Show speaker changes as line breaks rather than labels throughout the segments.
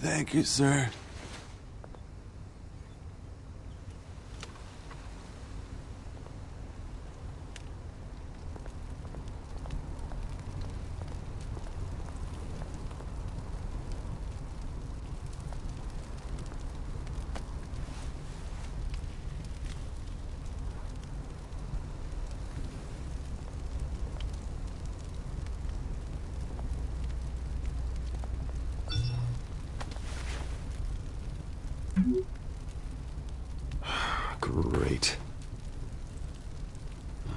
Thank you, sir.
Great.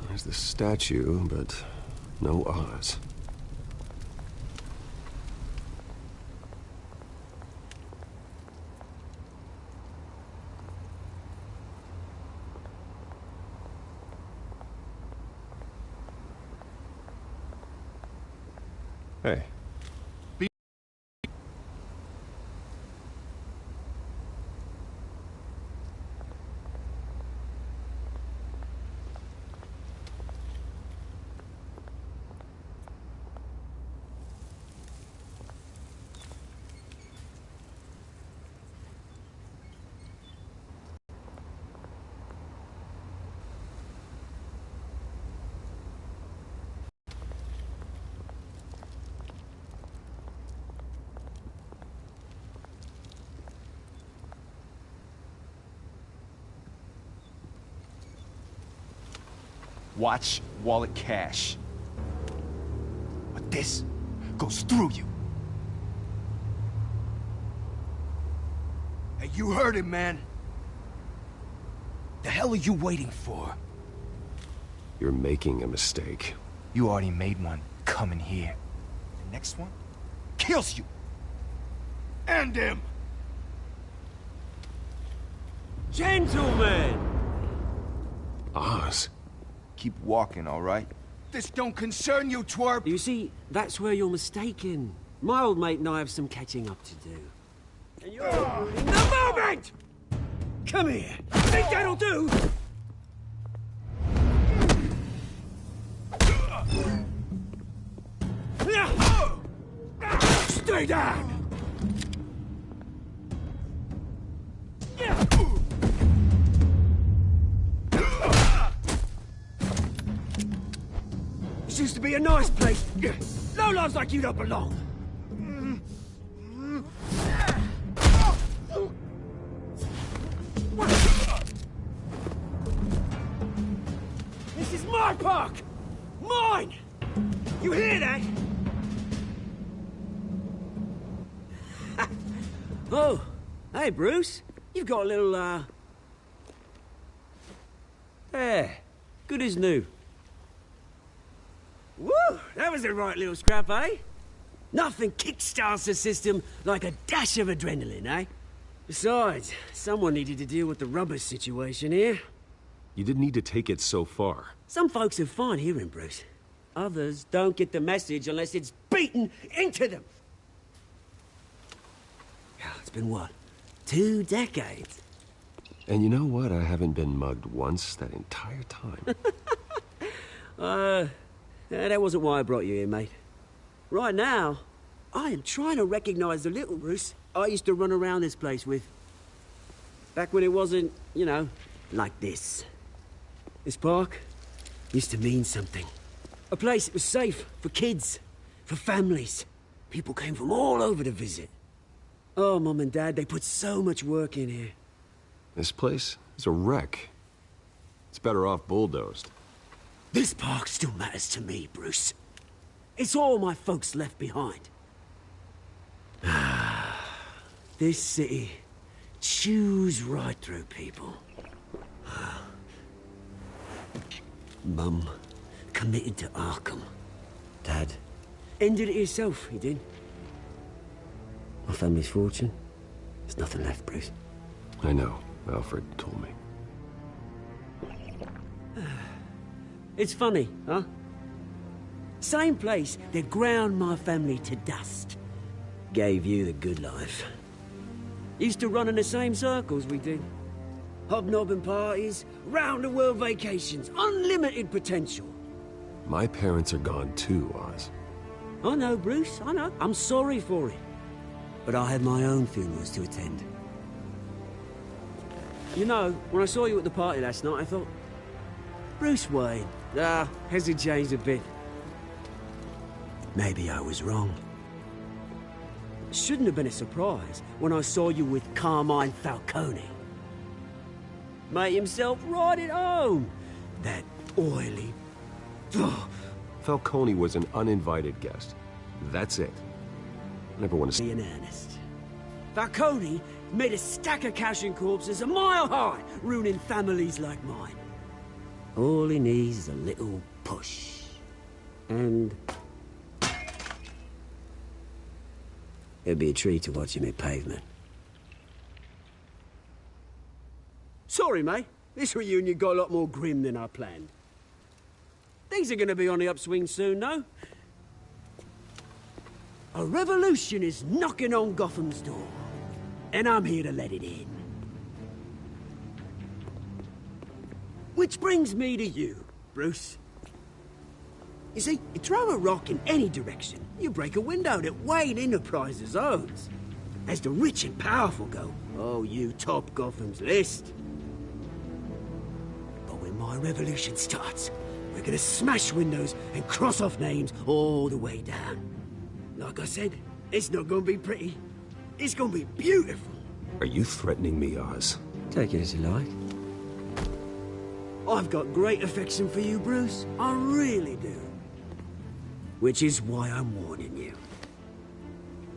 There's the statue, but no Oz. Hey.
Watch wallet cash. But this goes through you. Hey, you heard it, man. The hell are you waiting for?
You're making a mistake.
You already made one coming here. The next one kills you. And him.
Gentlemen!
Oz?
Keep walking, all right? This don't concern you, twerp!
You see, that's where you're mistaken. My old mate and I have some catching up to do. And you're ruining the moment! Come here! Think that'll do? Stay down! This used to be a nice place. Lowlifes like you don't belong. This is my park! Mine! You hear that? Oh, hey, Bruce. You've got a little, There. Good as new. Woo! That was a right little scrap, eh? Nothing kickstarts the system like a dash of adrenaline, eh? Besides, someone needed to deal with the rubber situation here.
You didn't need to take it so far.
Some folks are fine hearing, Bruce. Others don't get the message unless it's beaten into them. It's been what? 2 decades?
And you know what? I haven't been mugged once that entire time.
That wasn't why I brought you here, mate. Right now, I am trying to recognize the little Bruce I used to run around this place with. Back when it wasn't, you know, like this. This park used to mean something. A place that was safe for kids, for families. People came from all over to visit. Oh, Mum and Dad, they put so much work in here.
This place is a wreck. It's better off bulldozed.
This park still matters to me, Bruce. It's all my folks left behind. This city chews right through people. Mum committed to Arkham. Dad ended it himself, he did. My family's fortune, there's nothing left, Bruce.
I know. Alfred told me.
It's funny, huh? Same place that ground my family to dust. Gave you the good life. Used to run in the same circles we did. Hobnobbing parties, round-the-world vacations, unlimited potential.
My parents are gone too, Oz.
I know, Bruce, I know. I'm sorry for it. but I had my own funerals to attend. You know, when I saw you at the party last night, I thought, Bruce Wayne. Has he changed a bit? Maybe I was wrong. Shouldn't have been a surprise when I saw you with Carmine Falcone. Made himself right at home. That oily...
Falcone was an uninvited guest. That's it. Never want to see.
In earnest. Falcone made a stack of cash and corpses a mile high, ruining families like mine. All he needs is a little push. And... it'd be a treat to watch him hit pavement. Sorry, mate. This reunion got a lot more grim than I planned. Things are gonna be on the upswing soon, no? A revolution is knocking on Gotham's door. And I'm here to let it in. Which brings me to you, Bruce. You see, you throw a rock in any direction, you break a window that Wayne Enterprises owns. As the rich and powerful go, oh, you top Gotham's list. But when my revolution starts, we're gonna smash windows and cross off names all the way down. Like I said, it's not gonna be pretty. It's gonna be beautiful.
Are you threatening me, Oz?
Take it as you like. I've got great affection for you, Bruce. I really do. Which is why I'm warning you.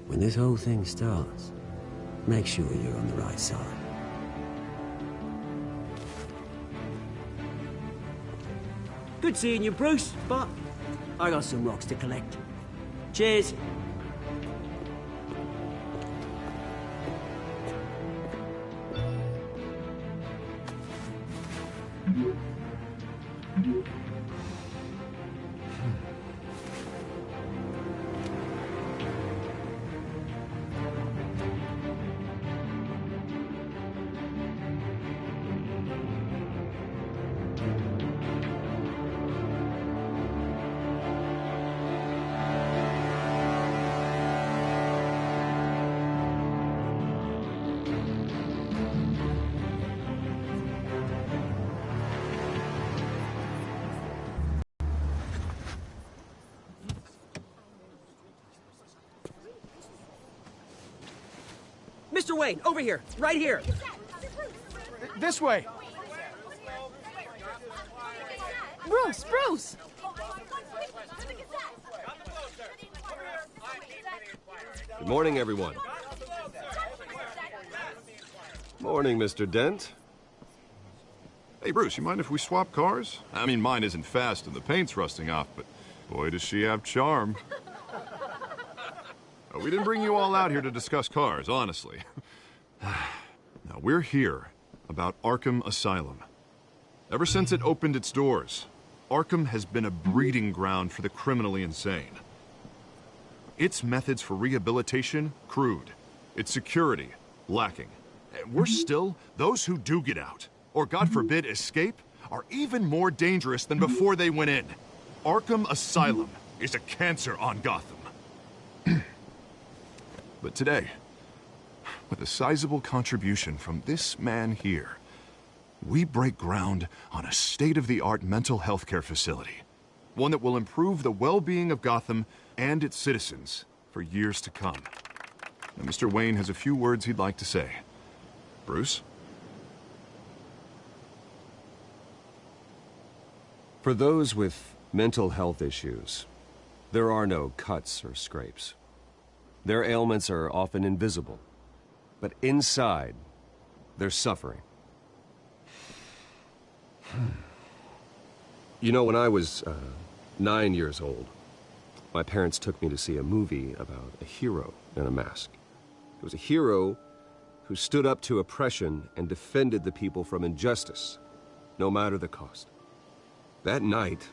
When this whole thing starts, make sure you're on the right side. Good seeing you, Bruce, but I got some rocks to collect. Cheers. Mr. Wayne, over here, right here.
This way.
Bruce, Bruce!
Good morning, everyone. Morning, Mr. Dent.
Hey, Bruce, you mind if we swap cars? I mean, mine isn't fast and the paint's rusting off, but boy, does she have charm. We didn't bring you all out here to discuss cars, honestly. Now, we're here about Arkham Asylum. Ever since it opened its doors, Arkham has been a breeding ground for the criminally insane. Its methods for rehabilitation, crude. Its security, lacking. And worse still, those who do get out, or God forbid escape, are even more dangerous than before they went in. Arkham Asylum is a cancer on Gotham. But today, with a sizable contribution from this man here, we break ground on a state-of-the-art mental health care facility. One that will improve the well-being of Gotham and its citizens for years to come. Now, Mr. Wayne has a few words he'd like to say. Bruce?
For those with mental health issues, there are no cuts or scrapes. Their ailments are often invisible, but inside, they're suffering. You know, when I was 9 years old, my parents took me to see a movie about a hero in a mask. It was a hero who stood up to oppression and defended the people from injustice, no matter the cost. That night,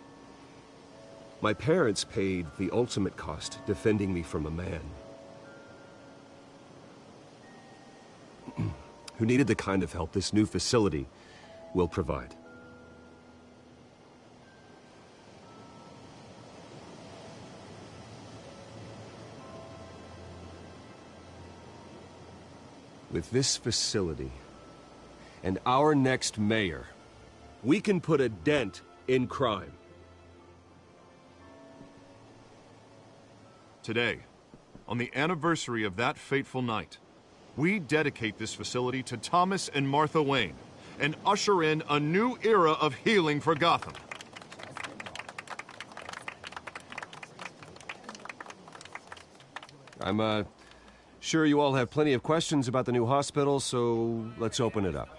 my parents paid the ultimate cost defending me from a man who needed the kind of help this new facility will provide. With this facility and our next mayor, we can put a dent in crime.
Today, on the anniversary of that fateful night, we dedicate this facility to Thomas and Martha Wayne and usher in a new era of healing for Gotham.
I'm, sure you all have plenty of questions about the new hospital, so let's open it up.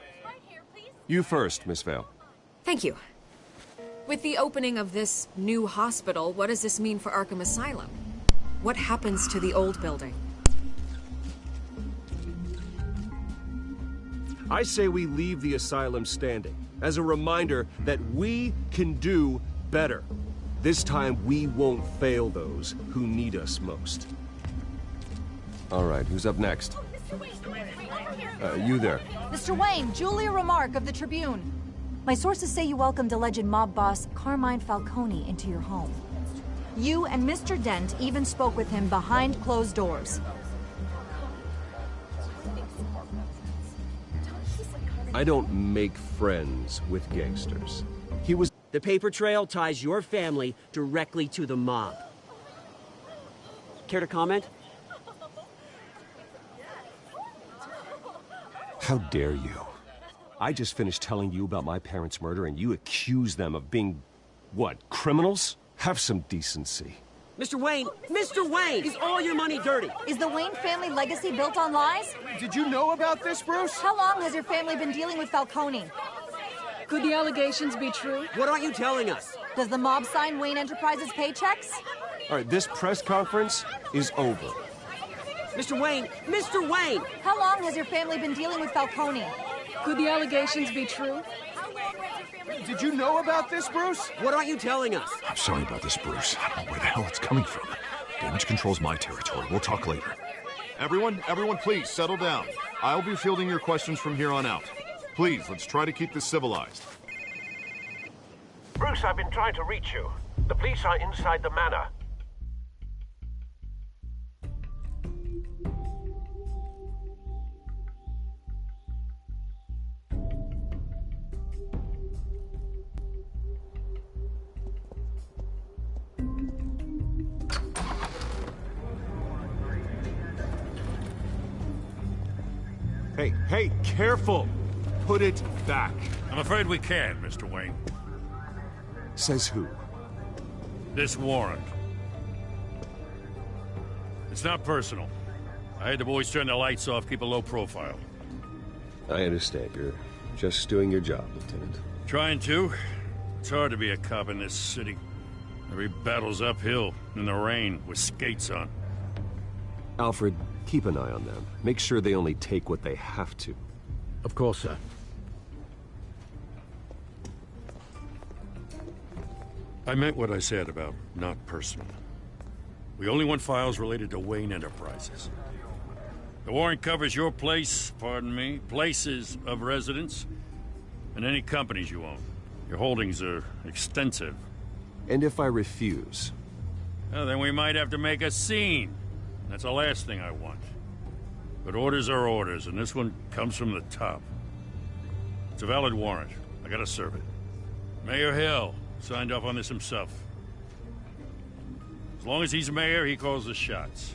You first, Miss Vale.
Thank you. With the opening of this new hospital, what does this mean for Arkham Asylum? What happens to the old building?
I say we leave the asylum standing, as a reminder that we can do better. This time, we won't fail those who need us most. All right, who's up next? You there.
Mr. Wayne, Julia Remark of the Tribune. My sources say you welcomed alleged mob boss Carmine Falcone into your home. You and Mr. Dent even spoke with him behind closed doors.
I don't make friends with gangsters. He was...
The paper trail ties your family directly to the mob. Care to comment?
How dare you? I just finished telling you about my parents' murder and you accuse them of being, what, criminals? Have some decency.
Mr. Wayne! Mr. Wayne! Is all your money dirty?
Is the Wayne family legacy built on lies?
Did you know about this, Bruce?
How long has your family been dealing with Falcone?
Could the allegations be true?
What aren't you telling us?
Does the mob sign Wayne Enterprises paychecks?
All right, this press conference is over.
Mr. Wayne! Mr. Wayne!
How long has your family been dealing with Falcone?
Could the allegations be true?
Did you know about this, Bruce?
What aren't you telling us?
I'm sorry about this, Bruce. I don't know where the hell it's coming from. Damage control's my territory. We'll talk later. Everyone, please, settle down. I'll be fielding your questions from here on out. Please, let's try to keep this civilized.
Bruce, I've been trying to reach you. The police are inside the manor.
Hey, careful! Put it back.
I'm afraid we can't, Mr. Wayne.
Says who?
This warrant. It's not personal. I had the boys turn the lights off, keep a low profile.
I understand. You're just doing your job, Lieutenant.
Trying to. It's hard to be a cop in this city. Every battle's uphill, in the rain, with skates on.
Alfred, keep an eye on them. Make sure they only take what they have to.
Of course, sir.
I meant what I said about not personal. We only want files related to Wayne Enterprises. The warrant covers your place, pardon me, places of residence, and any companies you own. Your holdings are extensive.
And if I refuse?
Well, then we might have to make a scene. That's the last thing I want. But orders are orders, and this one comes from the top. It's a valid warrant. I gotta serve it. Mayor Hill signed off on this himself. As long as he's mayor, he calls the shots.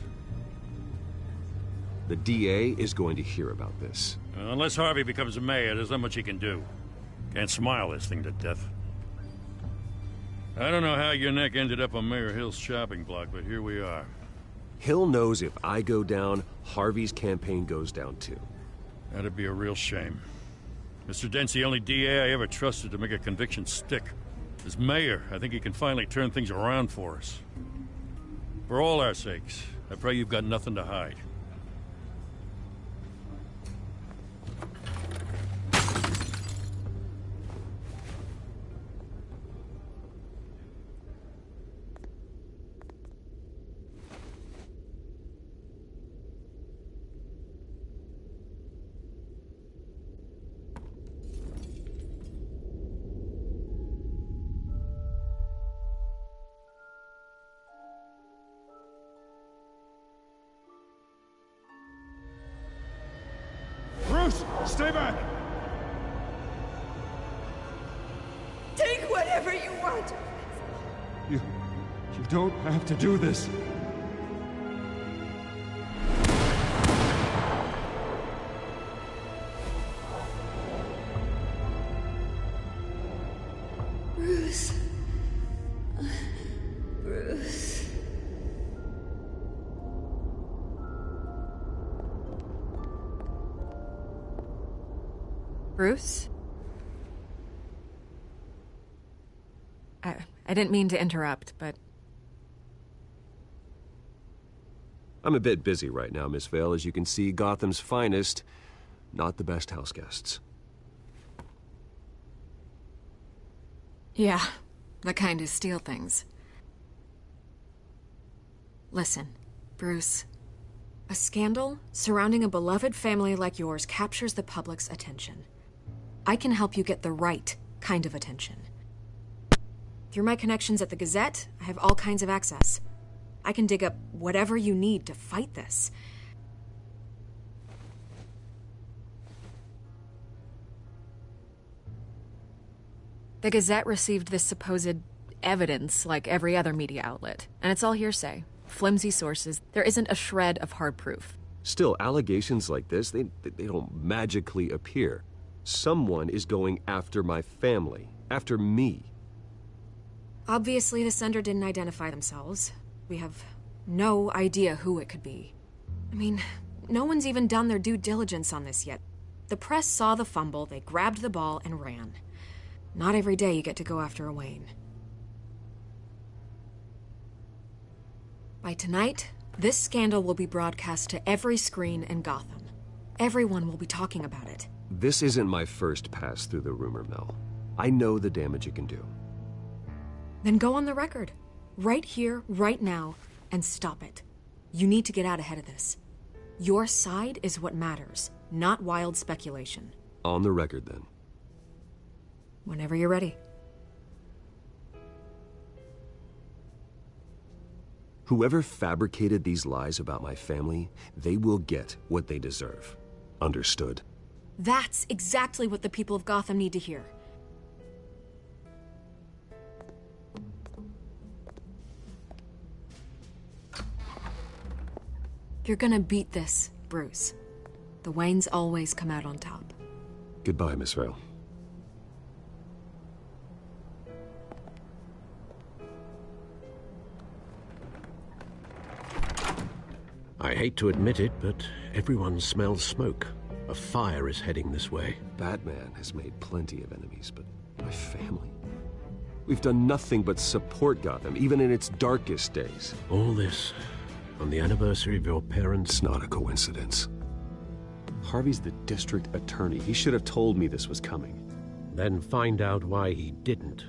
The DA is going to hear about this.
Unless Harvey becomes a mayor, there's not much he can do. Can't smile this thing to death. I don't know how your neck ended up on Mayor Hill's shopping block, but here we are.
Hill knows if I go down, Harvey's campaign goes down too.
That'd be a real shame. Mr. Dent's the only DA I ever trusted to make a conviction stick. As mayor, I think he can finally turn things around for us. For all our sakes, I pray you've got nothing to hide.
stay back!
Take whatever you want.
You don't have to do this.
Bruce. Bruce.
Bruce? I didn't mean to interrupt, but...
I'm a bit busy right now, Miss Vale. As you can see, Gotham's finest, not the best house guests.
Yeah, the kind who steal things. Listen, Bruce. A scandal surrounding a beloved family like yours captures the public's attention. I can help you get the right kind of attention. Through my connections at the Gazette, I have all kinds of access. I can dig up whatever you need to fight this. The Gazette received this supposed evidence like every other media outlet, and it's all hearsay. Flimsy sources. There isn't a shred of hard proof.
Still, allegations like this, they don't magically appear. Someone is going after my family, after me.
Obviously, the sender didn't identify themselves. We have no idea who it could be. I mean, no one's even done their due diligence on this yet. The press saw the fumble, they grabbed the ball and ran. Not every day you get to go after a Wayne. By tonight, this scandal will be broadcast to every screen in Gotham. Everyone will be talking about it.
This isn't my first pass through the rumor mill. I know the damage it can do.
Then go on the record. Right here, right now, and stop it. You need to get out ahead of this. Your side is what matters, not wild speculation.
On the record, then.
Whenever you're ready.
Whoever fabricated these lies about my family, they will get what they deserve. Understood?
That's exactly what the people of Gotham need to hear. You're gonna beat this, Bruce. The Waynes always come out on top.
Goodbye, Miss Vale.
I hate to admit it, but everyone smells smoke. A fire is heading this way.
Batman has made plenty of enemies, but my family? We've done nothing but support Gotham, even in its darkest days.
All this on the anniversary of your parents'...
It's not a coincidence. Harvey's the district attorney. He should have told me this was coming.
Then find out why he didn't.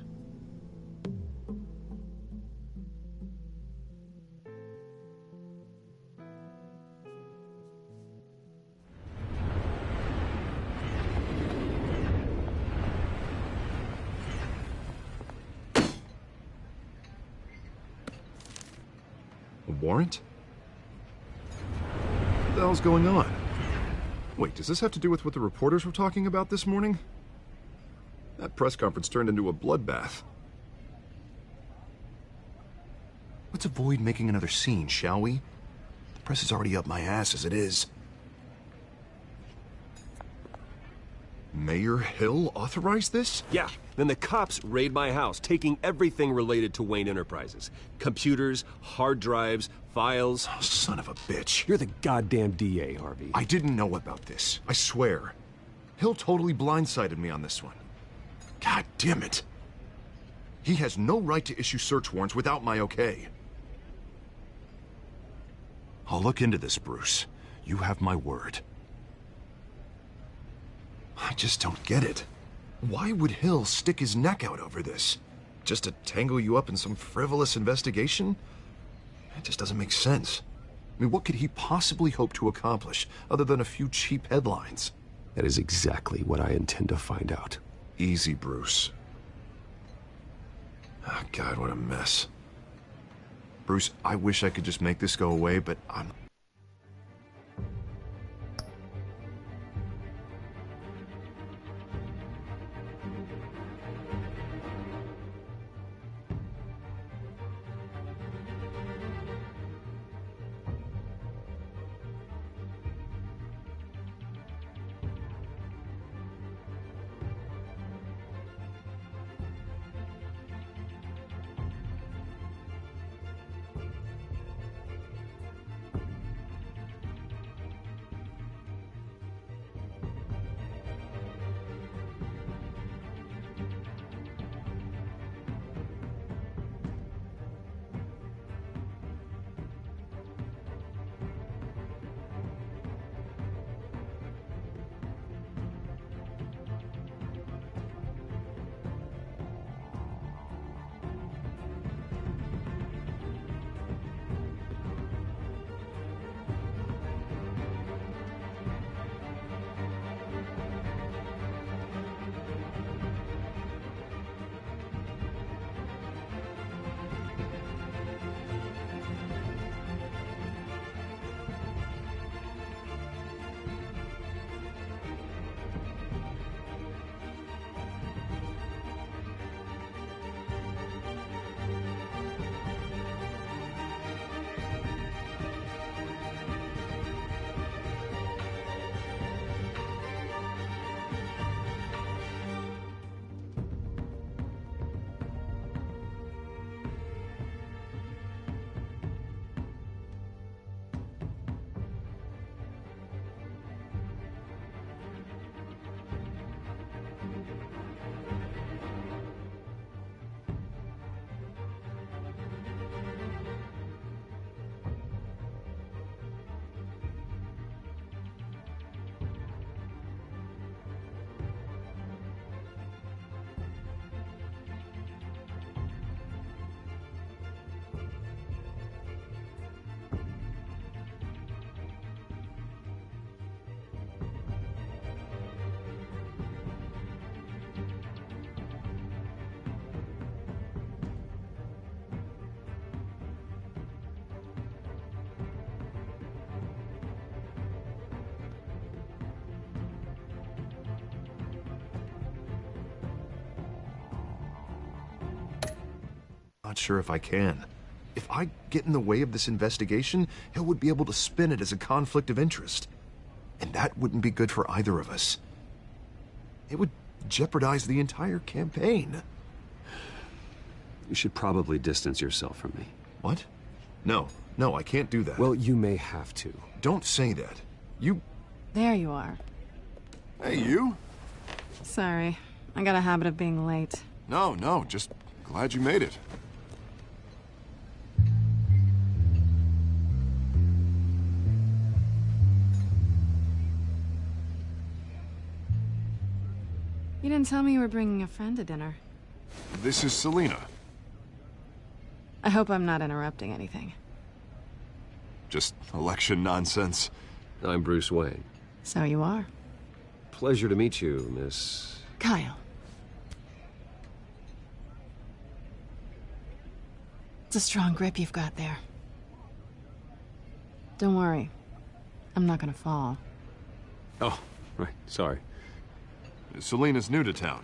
A warrant? What the hell's going on? Wait, does this have to do with what the reporters were talking about this morning? That press conference turned into a bloodbath. Let's avoid making another scene, shall we? The press is already up my ass as it is. Mayor Hill authorized this?
Yeah, then the cops raid my house, taking everything related to Wayne Enterprises. Computers, hard drives, files.
Oh, son of a bitch.
You're the goddamn DA, Harvey.
I didn't know about this. I swear. Hill totally blindsided me on this one. God damn it. He has no right to issue search warrants without my okay. I'll look into this, Bruce. You have my word. I just don't get it. Why would Hill stick his neck out over this? Just to tangle you up in some frivolous investigation? It just doesn't make sense. I mean, what could he possibly hope to accomplish other than a few cheap headlines?
That is exactly what I intend to find out.
Easy, Bruce. Oh, God, what a mess. Bruce, I wish I could just make this go away, but I'm... sure if I can. If I get in the way of this investigation, Hill would be able to spin it as a conflict of interest. And that wouldn't be good for either of us. It would jeopardize the entire campaign.
You should probably distance yourself from me.
What? No, I can't do that.
Well, you may have to.
Don't say that. You...
There you are.
Hey, you?
Sorry. I got a habit of being late.
No, just glad you made it.
You didn't tell me you were bringing a friend to dinner.
This is Selina.
I hope I'm not interrupting anything.
Just election nonsense.
I'm Bruce Wayne.
So you are.
Pleasure to meet you, Miss...
Kyle. It's a strong grip you've got there. Don't worry. I'm not gonna fall.
Oh, right, sorry.
Selina's new to town.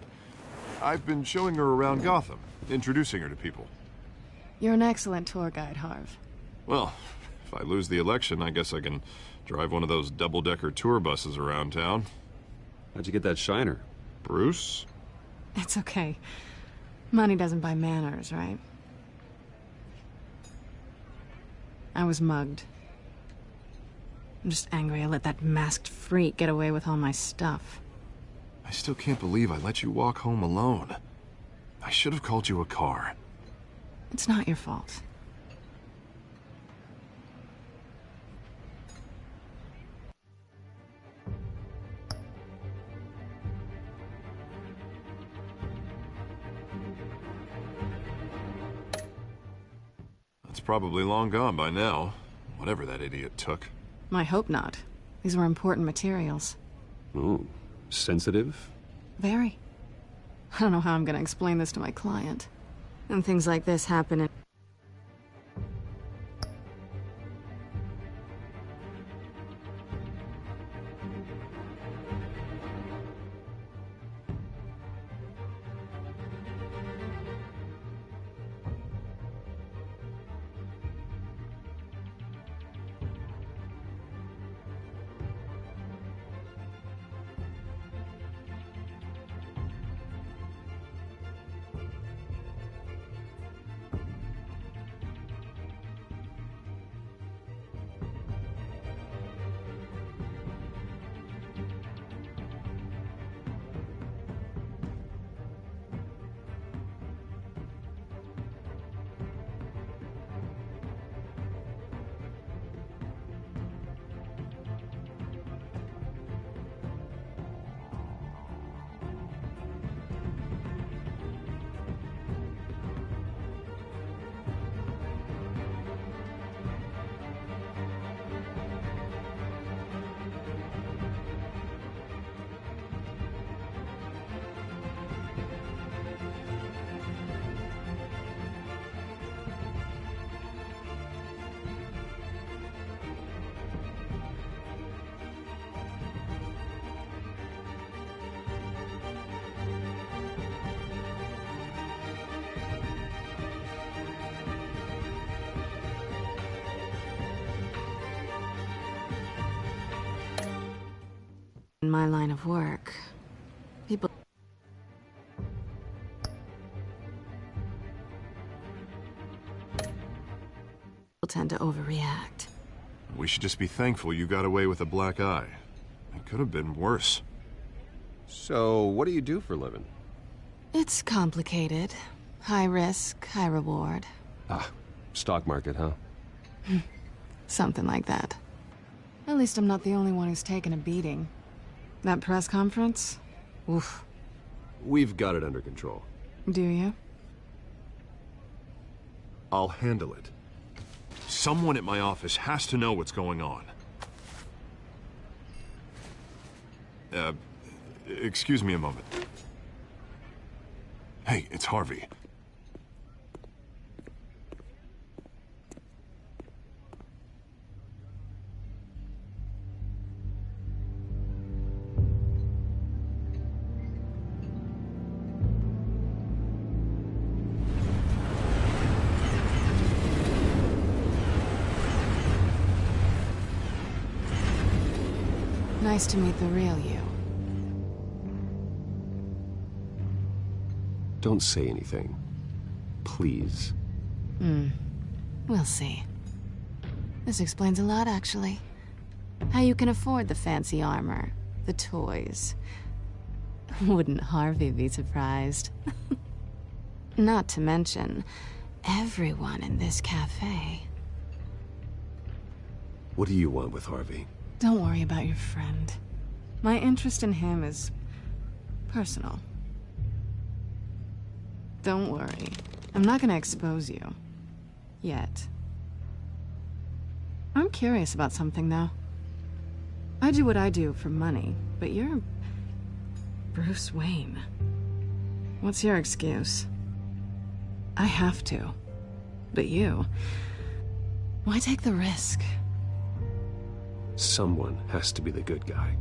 I've been showing her around Gotham, introducing her to people.
You're an excellent tour guide, Harv.
Well, if I lose the election, I guess I can drive one of those double-decker tour buses around town.
How'd you get that shiner?
Bruce?
It's okay. Money doesn't buy manners, right? I was mugged. I'm just angry I let that masked freak get away with all my stuff.
I still can't believe I let you walk home alone. I should have called you a car.
It's not your fault.
It's probably long gone by now, whatever that idiot took.
I hope not. These were important materials.
Ooh, sensitive?
Very. I don't know how I'm gonna explain this to my client. And things like this happen in... In my line of work, people tend to overreact.
We should just be thankful you got away with a black eye. It could have been worse.
So, what do you do for a living?
It's complicated. High risk, high reward.
Ah, stock market, huh?
Something like that. At least I'm not the only one who's taken a beating. That press conference? Oof.
We've got it under control.
Do you?
I'll handle it. Someone at my office has to know what's going on. Excuse me a moment. Hey, it's Harvey.
Nice to meet the real you.
Don't say anything. Please.
We'll see. This explains a lot, actually. How you can afford the fancy armor, the toys. Wouldn't Harvey be surprised? Not to mention, everyone in this cafe.
What do you want with Harvey?
Don't worry about your friend. My interest in him is personal. Don't worry. I'm not gonna expose you. Yet. I'm curious about something, though. I do what I do for money, but you're Bruce Wayne. What's your excuse? I have to. But you... why take the risk?
Someone has to be the good guy.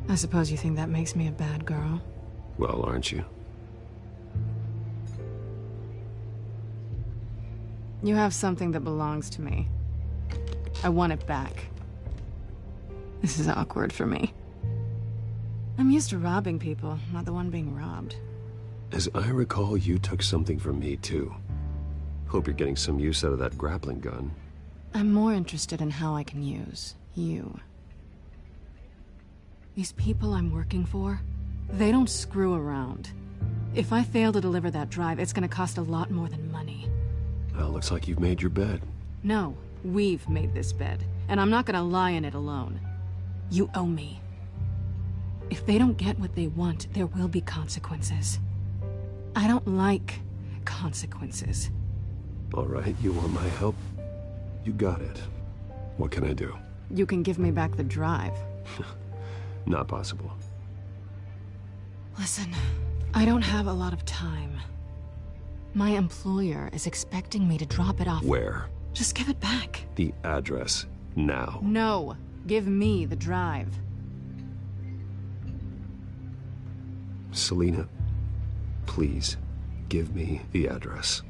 I suppose you think that makes me a bad girl?
Well, aren't you?
You have something that belongs to me. I want it back. This is awkward for me. I'm used to robbing people, not the one being robbed.
As I recall, you took something from me, too. Hope you're getting some use out of that grappling gun.
I'm more interested in how I can use you. These people I'm working for, they don't screw around. If I fail to deliver that drive, it's gonna cost a lot more than money.
Well, looks like you've made your bed.
No, we've made this bed, and I'm not gonna lie in it alone. You owe me. If they don't get what they want, there will be consequences. I don't like consequences.
All right, you want my help? You got it. What can I do?
You can give me back the drive.
Not possible.
Listen, I don't have a lot of time. My employer is expecting me to drop it off.
Where?
Just give it back.
The address, now.
No, give me the drive.
Selina, please, give me the address.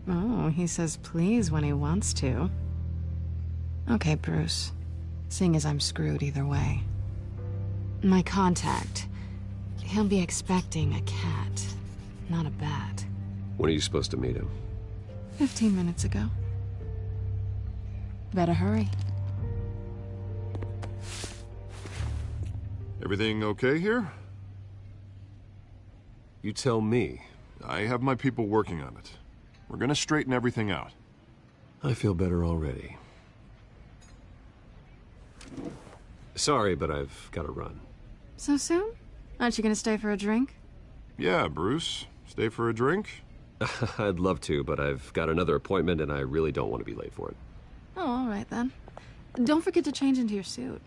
Oh, he says please when he wants to. Okay, Bruce. Seeing as I'm screwed either way. My contact. He'll be expecting a cat, not a bat.
When are you supposed to meet him?
15 minutes ago. Better hurry.
Everything okay here?
You tell me.
I have my people working on it. We're gonna straighten everything out.
I feel better already. Sorry, but I've got to run.
So soon? Aren't you gonna stay for a drink?
Yeah, Bruce. Stay for a drink?
I'd love to, but I've got another appointment and I really don't want to be late for it.
Oh, all right then. Don't forget to change into your suit.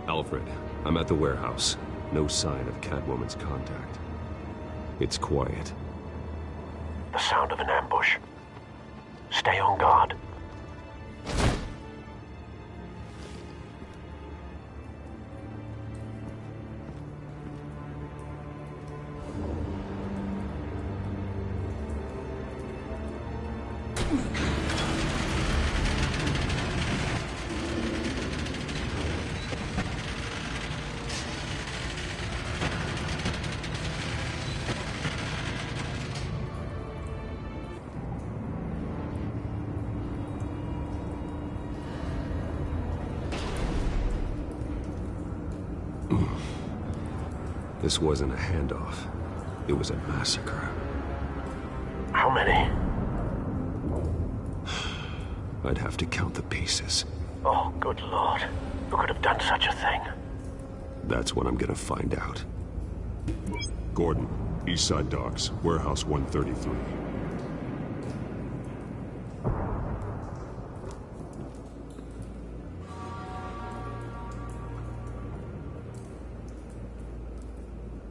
Alfred, I'm at the warehouse. No sign of Catwoman's contact. It's quiet.
The sound of an ambush. Stay on guard.
This wasn't a handoff. It was a massacre.
How many?
I'd have to count the pieces.
Oh, good lord. Who could have done such a thing?
That's what I'm gonna find out.
Gordon, Eastside Docks, Warehouse 133.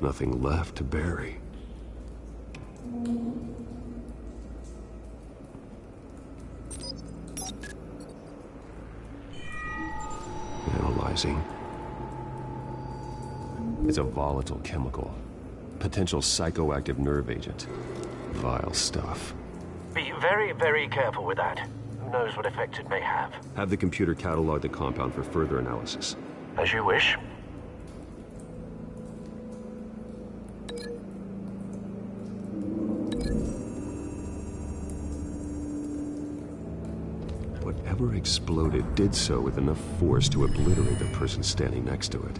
nothing left to bury. Analyzing. It's a volatile chemical. Potential psychoactive nerve agent. Vile stuff.
Be very, very careful with that. Who knows what effects it may have.
Have the computer catalog the compound for further analysis.
As you wish.
Whatever exploded did so with enough force to obliterate the person standing next to it.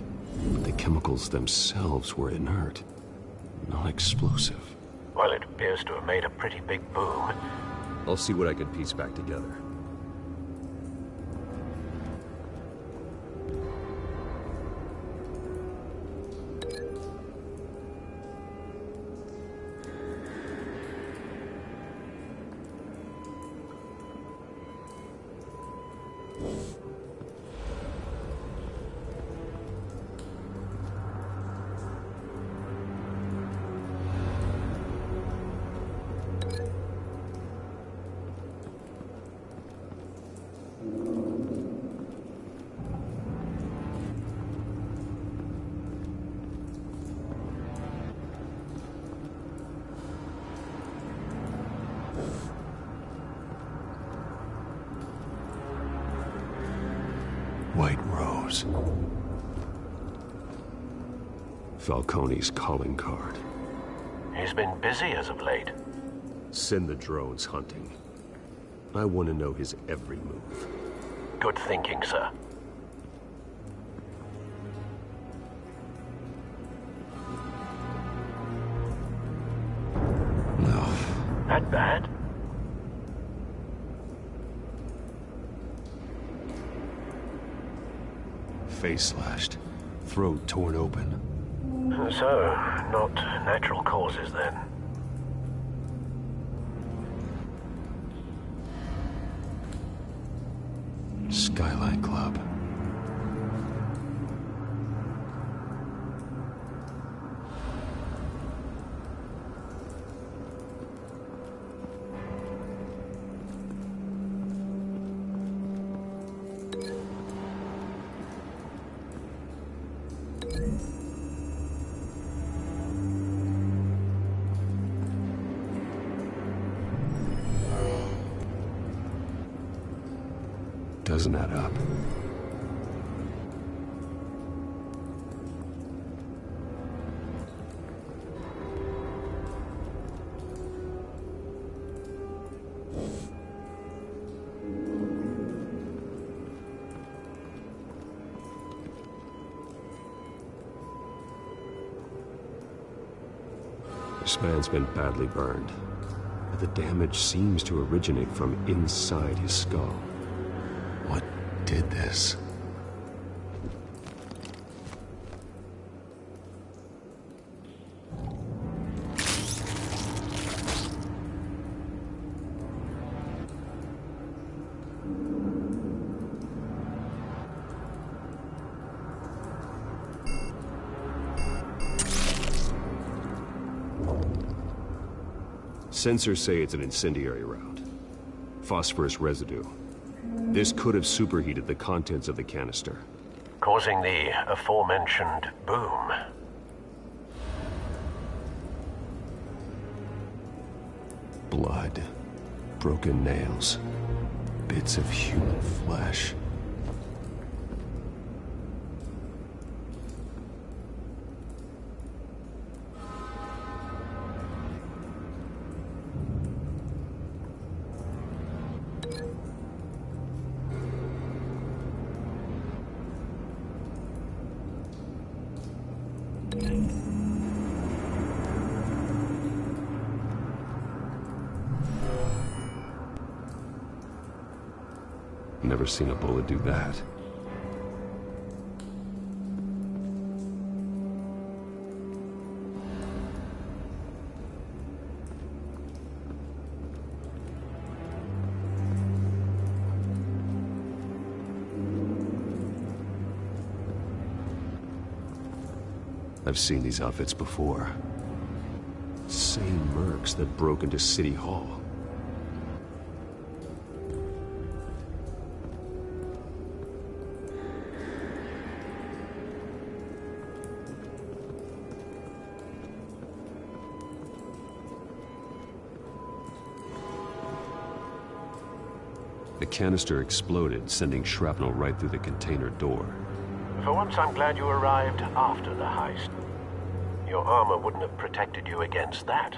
But the chemicals themselves were inert, non-explosive.
Well, it appears to have made a pretty big boom.
I'll see what I can piece back together. White Rose. Falcone's calling card.
He's been busy as of late.
Send the drones hunting. I want to know his every move.
Good thinking, sir.
No.
That bad?
Face slashed. Throat torn open.
So, not natural causes then.
Skyline Club. Doesn't add up. This man's been badly burned, but the damage seems to originate from inside his skull. What did this? Sensors say it's an incendiary round. Phosphorus residue. This could have superheated the contents of the canister,
causing the aforementioned boom.
Blood, broken nails, bits of human flesh. Never seen a bullet do that. I've seen these outfits before. Same mercs that broke into City Hall. The canister exploded, sending shrapnel right through the container door.
For once, I'm glad you arrived after the heist. Your armor wouldn't have protected you against that.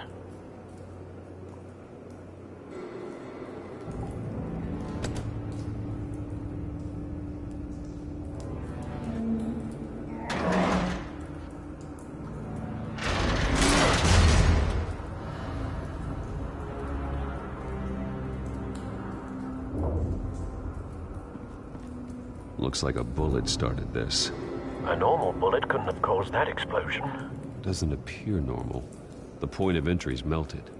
Looks like a bullet started this.
A normal bullet couldn't have caused that explosion.
Doesn't appear normal. The point of entry's melted.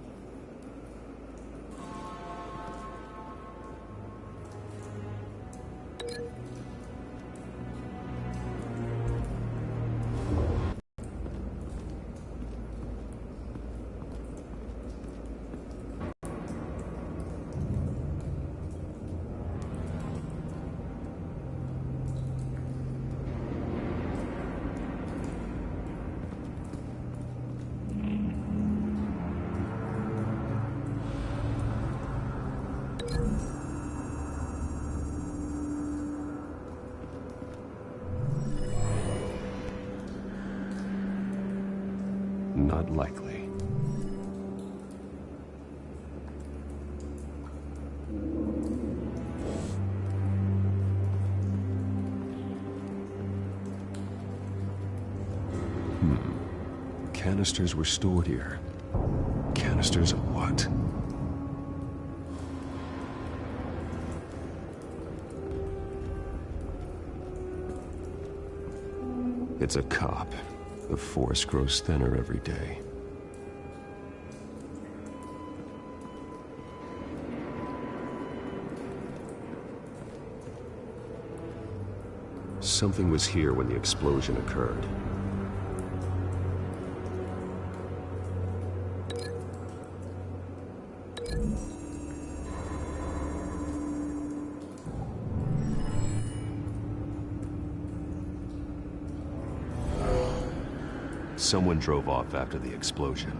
Not likely. Canisters were stored here. Canisters of what? It's a cop. The force grows thinner every day. Something was here when the explosion occurred. Someone drove off after the explosion.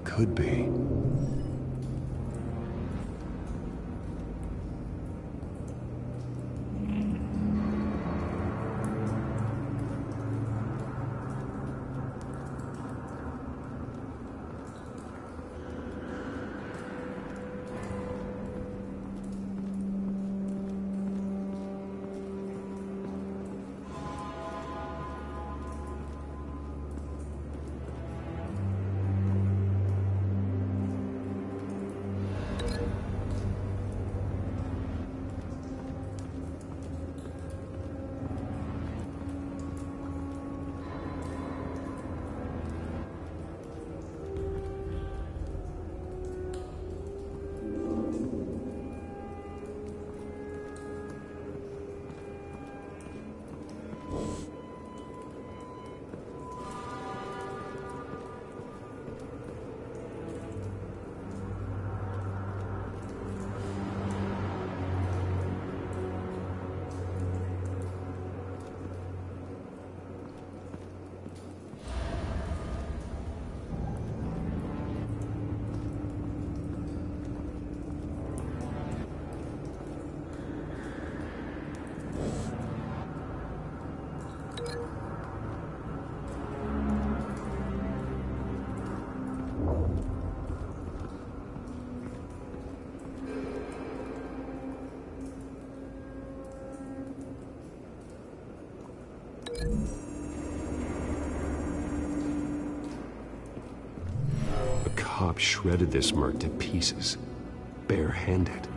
Could be. A cop shredded this merc to pieces, barehanded.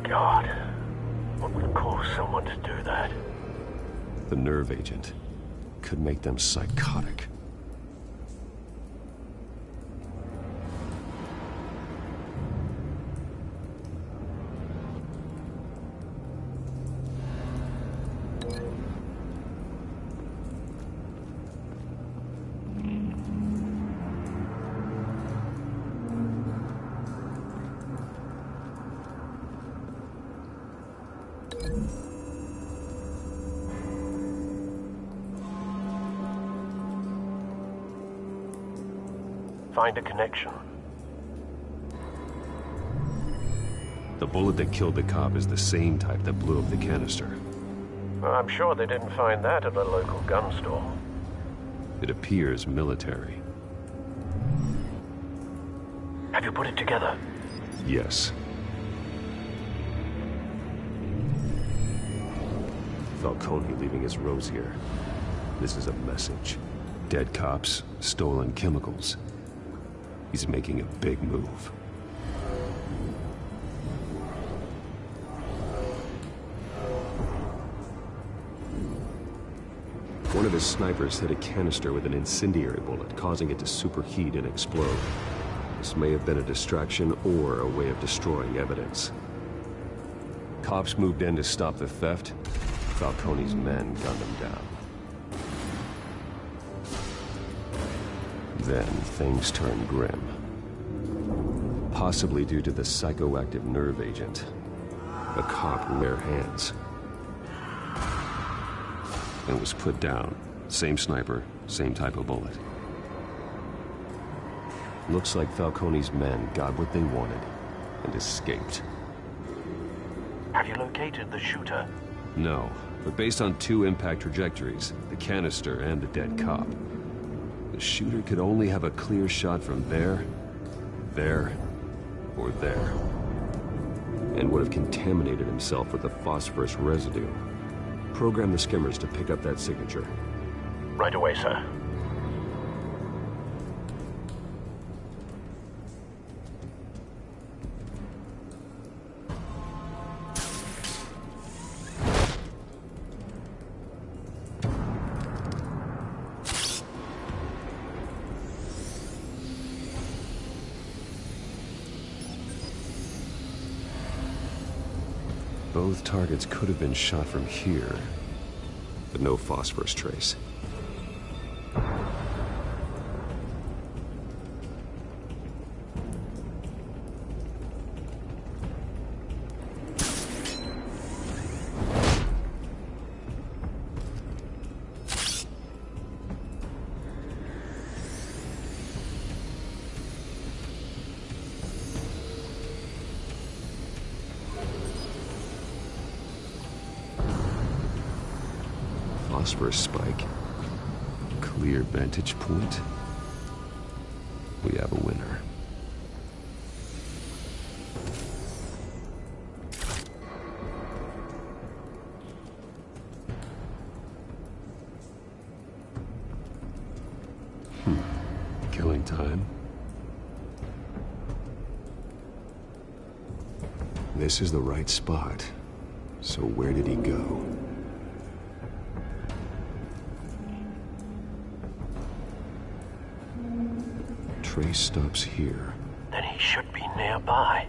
God, what would cause someone to do that?
The nerve agent could make them psychotic.
Find a connection.
The bullet that killed the cop is the same type that blew up the canister.
I'm sure they didn't find that at a local gun store.
It appears military.
Have you put it together?
Yes. Falcone leaving his rose here. This is a message. Dead cops, stolen chemicals. He's making a big move. One of his snipers hit a canister with an incendiary bullet, causing it to superheat and explode. This may have been a distraction or a way of destroying evidence. Cops moved in to stop the theft. Falcone's men gunned him down. Then things turned grim. Possibly due to the psychoactive nerve agent. A cop in their hands. And was put down. Same sniper, same type of bullet. Looks like Falcone's men got what they wanted and escaped.
Have you located the shooter?
No, but based on 2 impact trajectories, the canister and the dead cop, the shooter could only have a clear shot from there, or there, and would have contaminated himself with the phosphorus residue. Program the skimmers to pick up that signature.
Right away, sir.
Both targets could have been shot from here, but no phosphorus trace. Phosphorus spike. Clear vantage point. We have a winner. Killing time. This is the right spot. So where did he go? Trace stops here.
Then he should be nearby.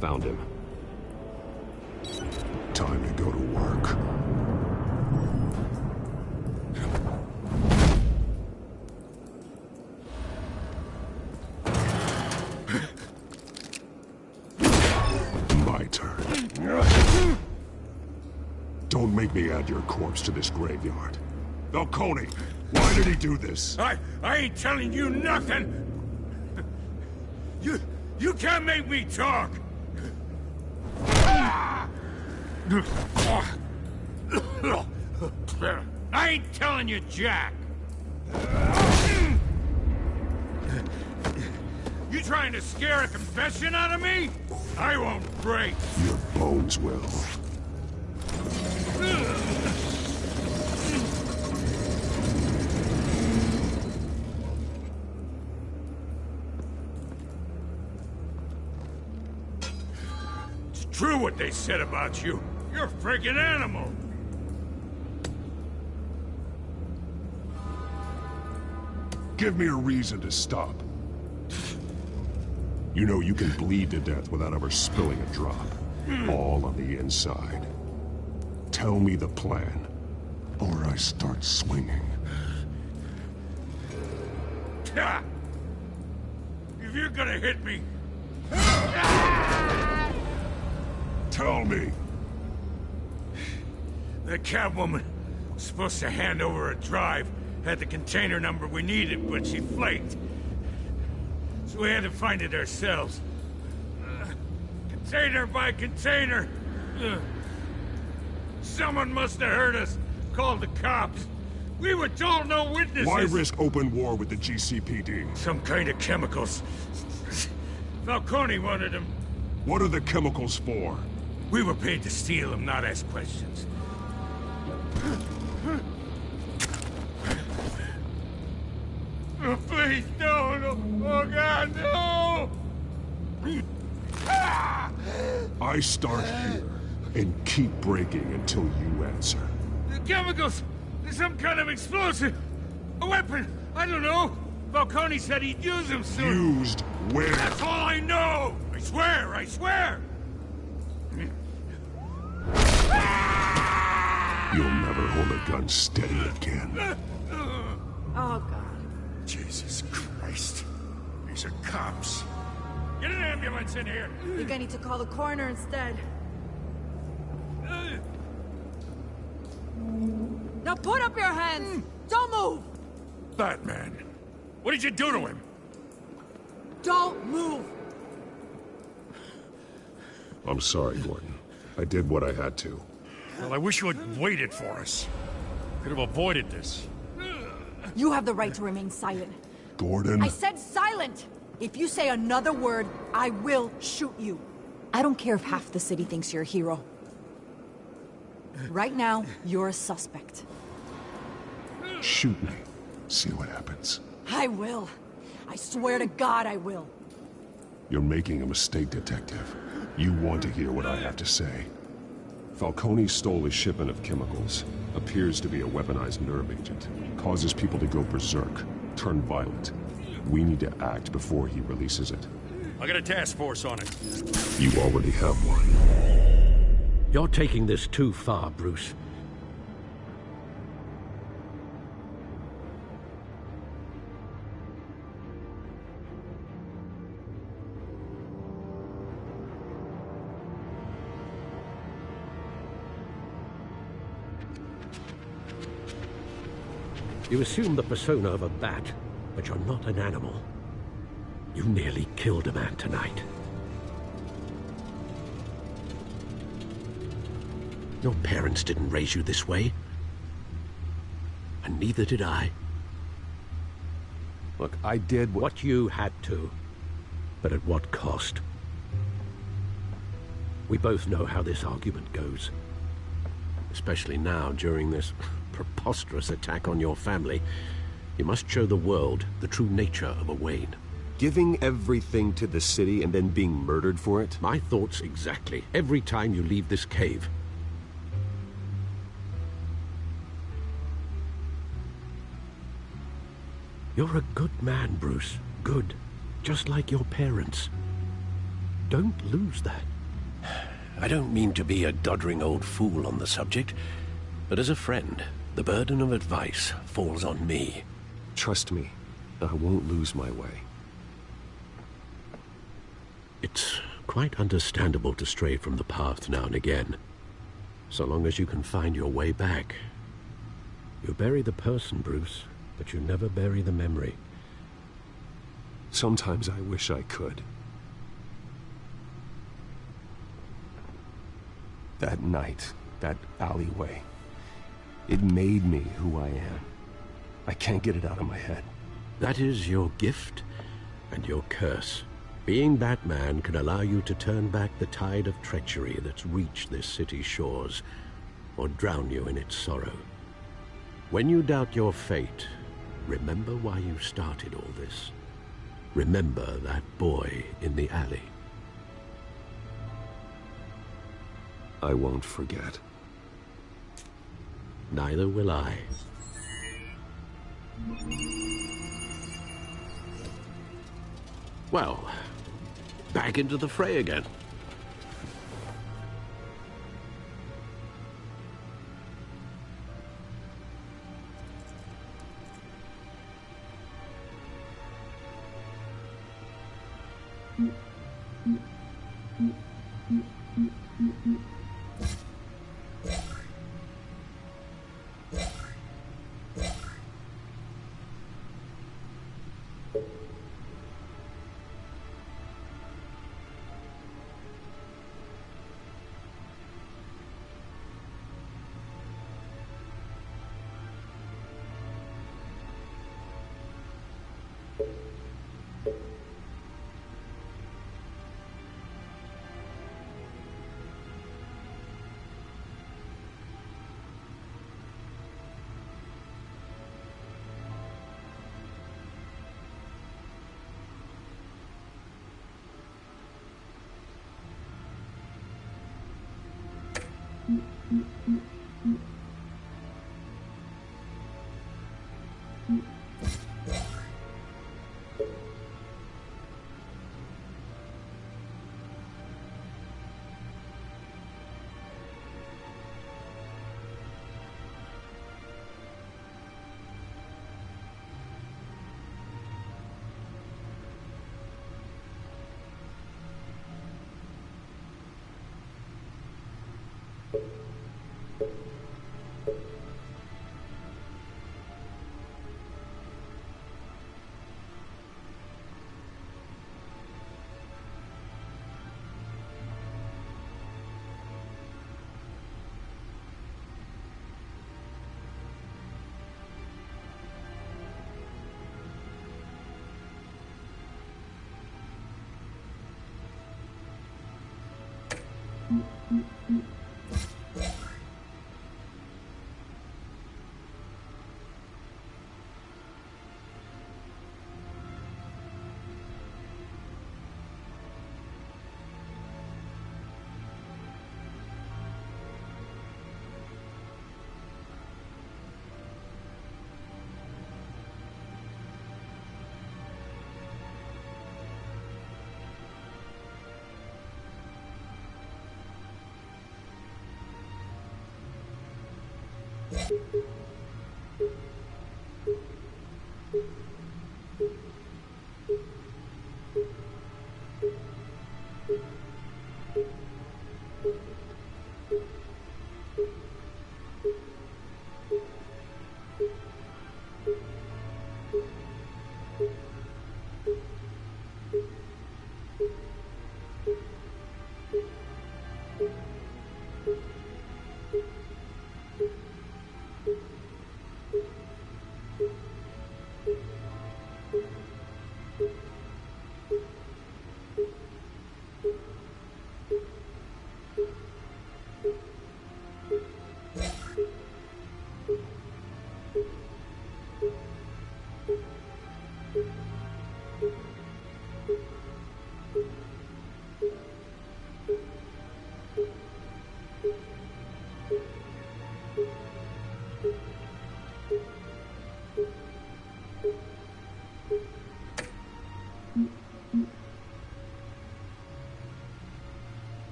Found him.
Time to go to work. My turn. Don't make me add your corpse to this graveyard. Falcone, why did he do this?
I ain't telling you nothing! You can't make me talk! I ain't telling you jack! You trying to scare a confession out of me? I won't break!
Your bones will.
true what they said about you. You're a freaking animal.
Give me a reason to stop. You know you can bleed to death without ever spilling a drop. All on the inside. Tell me the plan, or I start swinging.
If you're gonna hit me...
Tell me!
The Catwoman was supposed to hand over a drive, had the container number we needed, but she flaked. So we had to find it ourselves. Container by container. Someone must have heard us, called the cops. We were told no witnesses.
Why risk open war with the GCPD?
Some kind of chemicals. Falcone wanted them.
What are the chemicals for?
We were paid to steal them, not ask questions. Oh, please, no. Oh, God, no!
I start here and keep breaking until you answer.
The chemicals! There's some kind of explosive! A weapon! I don't know! Falcone said he'd use them soon!
Used where?
That's all I know! I swear!
You'll never hold a gun steady again.
Oh, God.
Jesus Christ. These are cops. Get an ambulance in here!
I think I need to call the coroner instead. Now put up your hands! Don't move!
Batman, what did you do to him?
Don't move!
I'm sorry, Gordon. I did what I had to.
Well, I wish you had waited for us. Could have avoided this.
You have the right to remain silent.
Gordon?
I said silent! If you say another word, I will shoot you. I don't care if half the city thinks you're a hero. Right now, you're a suspect.
Shoot me. See what happens.
I will. I swear to God I will.
You're making a mistake, Detective. You want to hear what I have to say. Falcone stole a shipment of chemicals. Appears to be a weaponized nerve agent. Causes people to go berserk, turn violent. We need to act before he releases it.
I got a task force on it.
You already have one.
You're taking this too far, Bruce. You assume the persona of a bat, but you're not an animal. You nearly killed a man tonight. Your parents didn't raise you this way. And neither did I.
Look, I did
what you had to. But at what cost? We both know how this argument goes. Especially now, during this preposterous attack on your family. You must show the world the true nature of a Wayne.
Giving everything to the city and then being murdered for it?
My thoughts exactly. Every time you leave this cave. You're a good man, Bruce. Good. Just like your parents. Don't lose that. I don't mean to be a doddering old fool on the subject, but as a friend, the burden of advice falls on me.
Trust me, I won't lose my way.
It's quite understandable to stray from the path now and again, so long as you can find your way back. You bury the person, Bruce, but you never bury the memory.
Sometimes I wish I could. That night, that alleyway, it made me who I am. I can't get it out of my head.
That is your gift and your curse. Being Batman can allow you to turn back the tide of treachery that's reached this city's shores, or drown you in its sorrow. When you doubt your fate, remember why you started all this. Remember that boy in the alley.
I won't forget.
Neither will I. Well, back into the fray again.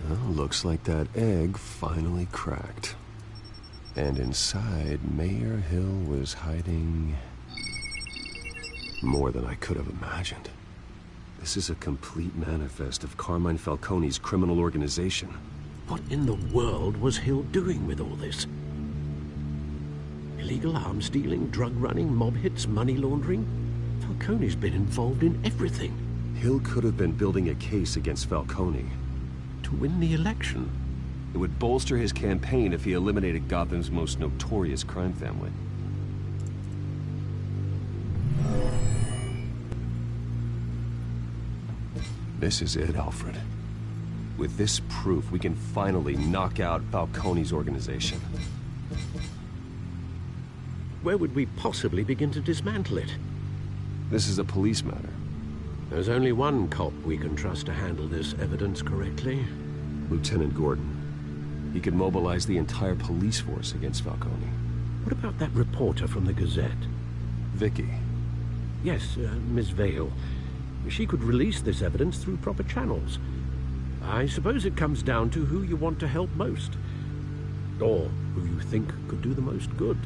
Well, looks like that egg finally cracked. And inside, Mayor Hill was hiding more than I could have imagined. This is a complete manifest of Carmine Falcone's criminal organization.
What in the world was Hill doing with all this? Illegal arms dealing, drug running, mob hits, money laundering? Falcone's been involved in everything.
Hill could have been building a case against Falcone.
To win the election?
It would bolster his campaign if he eliminated Gotham's most notorious crime family. This is it, Alfred. With this proof, we can finally knock out Falcone's organization.
Where would we possibly begin to dismantle it?
This is a police matter.
There's only one cop we can trust to handle this evidence correctly.
Lieutenant Gordon. He could mobilize the entire police force against Falcone.
What about that reporter from the Gazette?
Vicky.
Yes, Miss Vale. She could release this evidence through proper channels. I suppose it comes down to who you want to help most. Or who you think could do the most good.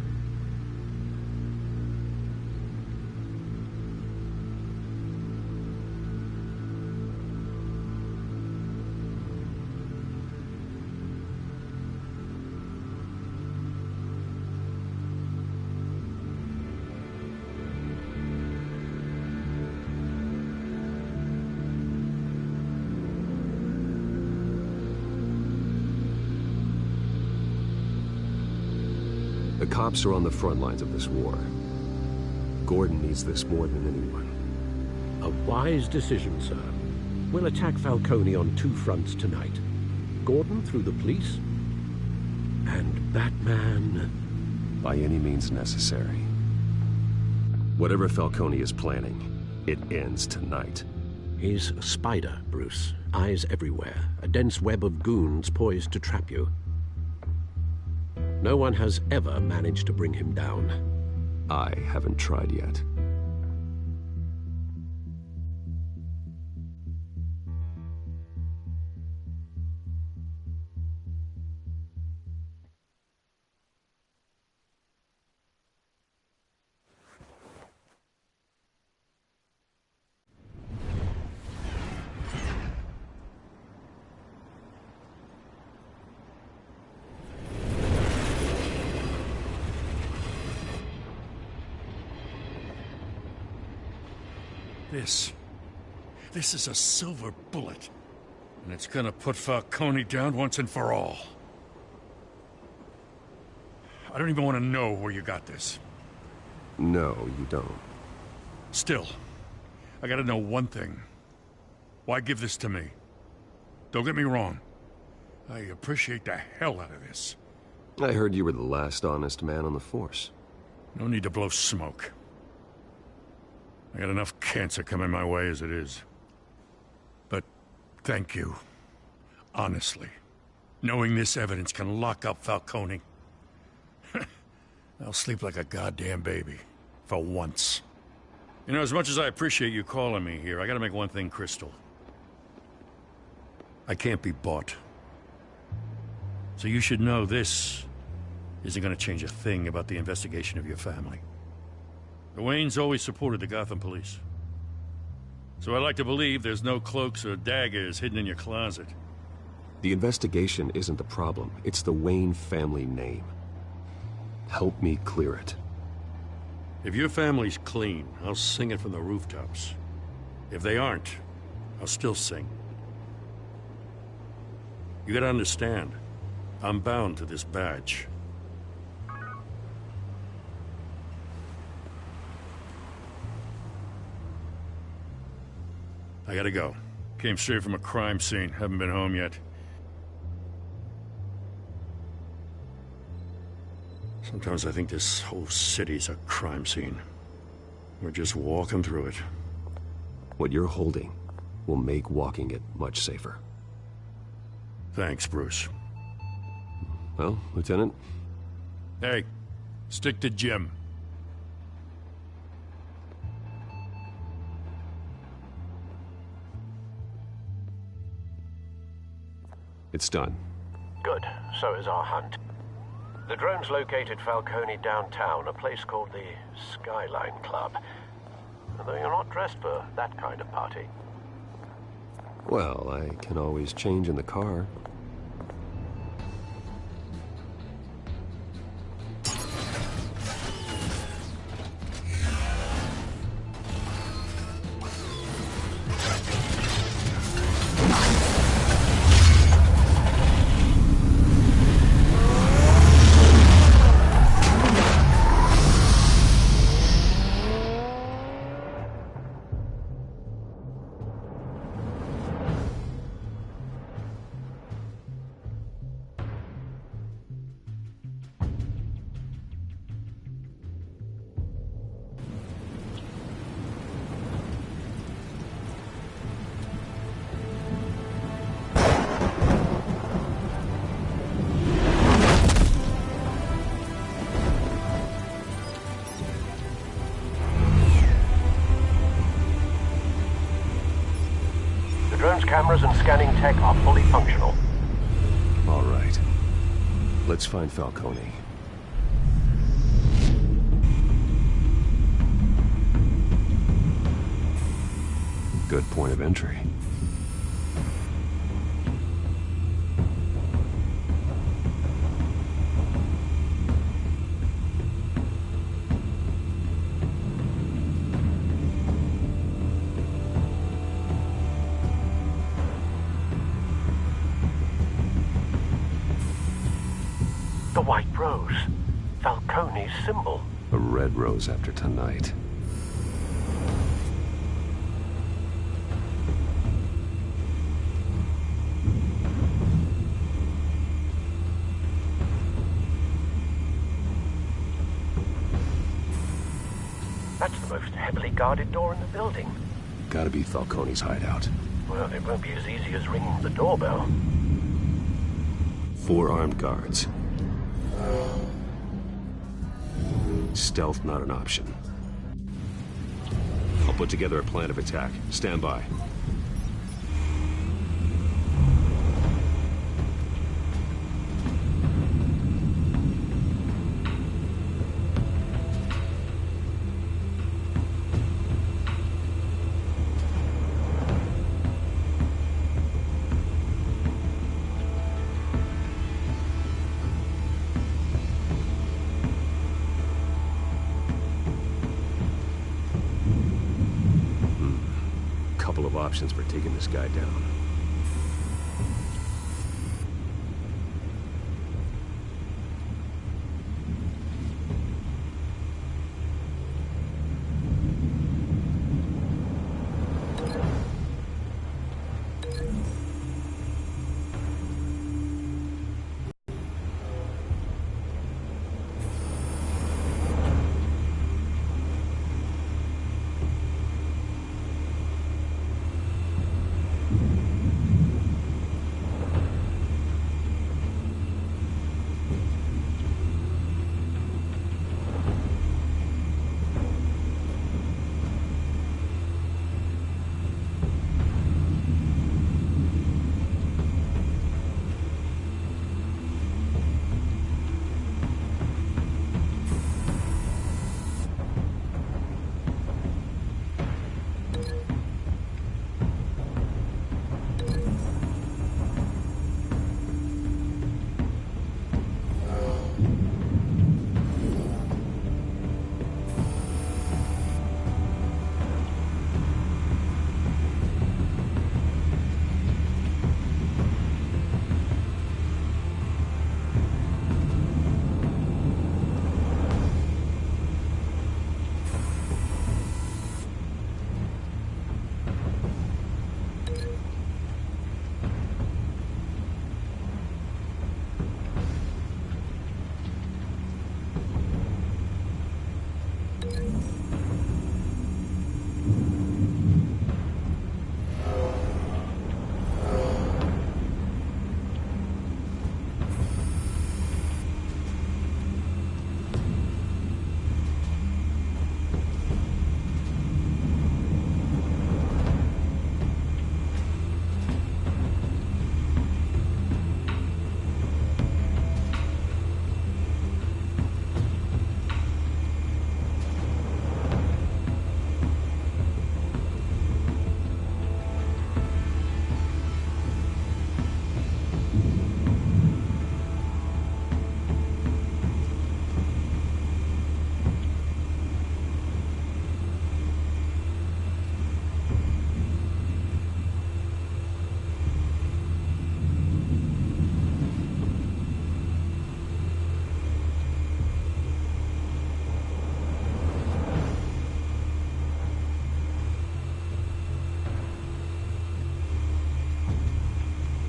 The cops are on the front lines of this war. Gordon needs this more than anyone.
A wise decision, sir. We'll attack Falcone on two fronts tonight. Gordon through the police, and Batman...
by any means necessary. Whatever Falcone is planning, it ends tonight.
He's a spider, Bruce. Eyes everywhere. A dense web of goons poised to trap you. No one has ever managed to bring him down.
I haven't tried yet.
This is a silver bullet. And it's gonna put Falcone down once and for all. I don't even want to know where you got this.
No, you don't.
Still, I gotta know one thing. Why give this to me? Don't get me wrong. I appreciate the hell out of this.
I heard you were the last honest man on the force.
No need to blow smoke. I got enough cancer coming my way as it is. But thank you. Honestly. Knowing this evidence can lock up Falcone. I'll sleep like a goddamn baby. For once. You know, as much as I appreciate you calling me here, I gotta make one thing crystal. I can't be bought. So you should know this isn't gonna change a thing about the investigation of your family. The Waynes always supported the Gotham police. So I like to believe there's no cloaks or daggers hidden in your closet.
The investigation isn't the problem. It's the Wayne family name. Help me clear it.
If your family's clean, I'll sing it from the rooftops. If they aren't, I'll still sing. You gotta understand, I'm bound to this badge. I gotta go. Came straight from a crime scene. Haven't been home yet. Sometimes I think this whole city's a crime scene. We're just walking through it.
What you're holding will make walking it much safer.
Thanks, Bruce.
Well, Lieutenant?
Hey, stick to Jim.
It's done.
Good. So is our hunt. The drone's located Falcone downtown, a place called the Skyline Club. Although you're not dressed for that kind of party.
Well, I can always change in the car.
cameras and scanning tech are fully functional.
All right. Let's find Falcone. Good point of entry.
The White Rose. Falcone's symbol.
A red rose after tonight.
That's the most heavily guarded door in the building.
Gotta be Falcone's hideout.
Well, it won't be as easy as ringing the doorbell.
4 armed guards. Stealth not an option. I'll put together a plan of attack. Stand by. Couple of options for taking this guy down.